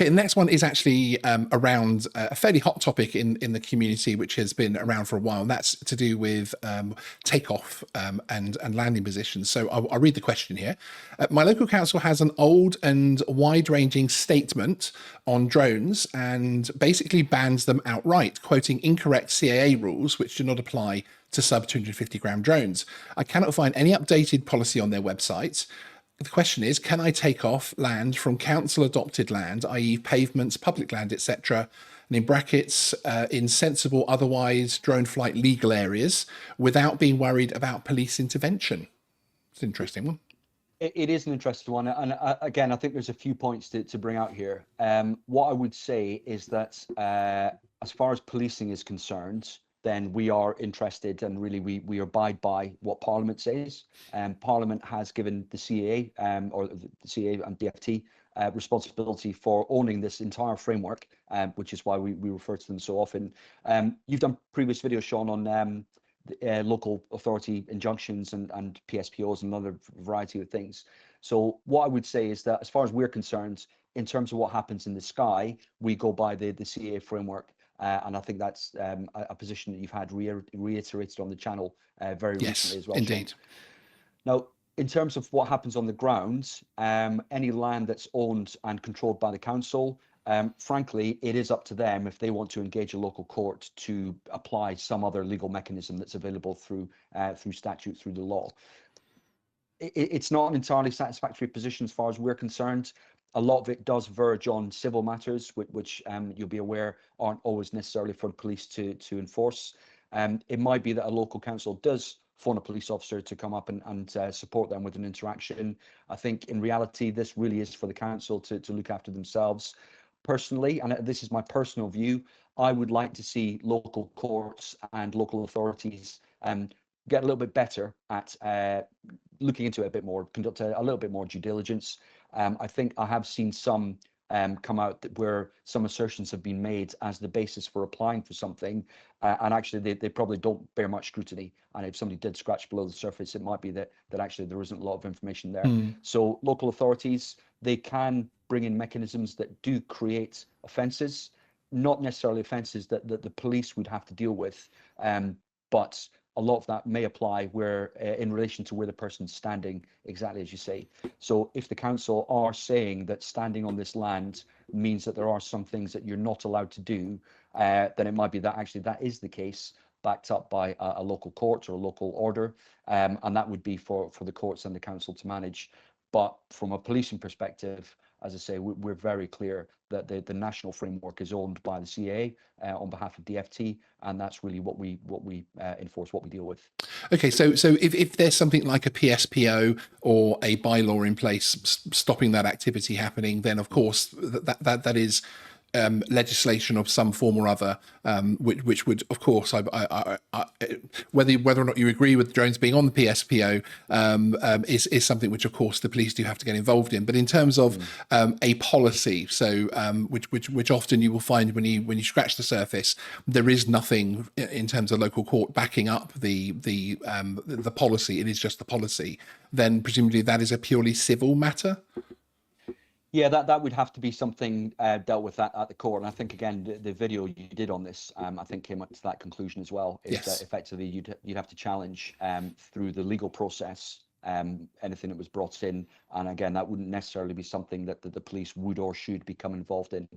Okay, the next one is actually around a fairly hot topic in the community, which has been around for a while. And that's to do with takeoff and landing positions. So I'll read the question here. My local council has an old and wide-ranging statement on drones and basically bans them outright, quoting incorrect CAA rules, which do not apply to sub 250 gram drones. I cannot find any updated policy on their website. The question is, can I take off land from council adopted land, i.e. pavements, public land, etc., and in brackets, in sensible, otherwise drone flight legal areas without being worried about police intervention? It's an interesting one. It is an interesting one. And again, I think there's a few points to bring out here. What I would say is that as far as policing is concerned, then we are interested and really we abide by what Parliament says. Parliament has given the CAA or the CAA and DFT responsibility for owning this entire framework, which is why we refer to them so often. You've done previous videos, Sean, on local authority injunctions and PSPOs and another variety of things. So what I would say is that as far as we're concerned, in terms of what happens in the sky, we go by the CAA framework. And I think that's a position that you've had reiterated on the channel very recently as well. Indeed. Sean. Now, in terms of what happens on the ground, any land that's owned and controlled by the council, frankly, it is up to them if they want to engage a local court to apply some other legal mechanism that's available through statute, through the law. It's not an entirely satisfactory position as far as we're concerned. A lot of it does verge on civil matters, which you'll be aware aren't always necessarily for police to enforce. It might be that a local council does phone a police officer to come up and support them with an interaction. I think in reality, this really is for the council to look after themselves. Personally, and this is my personal view, I would like to see local courts and local authorities get a little bit better at looking into it a bit more, conduct a little bit more due diligence. I think I have seen some come out where some assertions have been made as the basis for applying for something, and actually they probably don't bear much scrutiny. And if somebody did scratch below the surface, it might be that actually there isn't a lot of information there. So local authorities, they can bring in mechanisms that do create offences, not necessarily offences that the police would have to deal with, but a lot of that may apply where in relation to where the person's standing, exactly as you say. So if the council are saying that standing on this land means that there are some things that you're not allowed to do, then it might be that actually that is the case, backed up by a local court or a local order, and that would be for the courts and the council to manage. But from a policing perspective, as I say, we're very clear that the national framework is owned by the CAA on behalf of DFT, and that's really what we enforce, what we deal with. Okay, so if there's something like a PSPO or a bylaw in place stopping that activity happening, then of course that is legislation of some form or other, which would, of course, whether or not you agree with drones being on the PSPO, is something which, of course, the police do have to get involved in. But in terms of a policy, so which often you will find when you scratch the surface, there is nothing in terms of local court backing up the policy. It is just the policy. Then presumably that is a purely civil matter. Yeah, that would have to be something dealt with at the court. And I think, again, the video you did on this, I think came up to that conclusion as well. Is Yes. that effectively you'd have to challenge through the legal process anything that was brought in. And again, that wouldn't necessarily be something that the police would or should become involved in.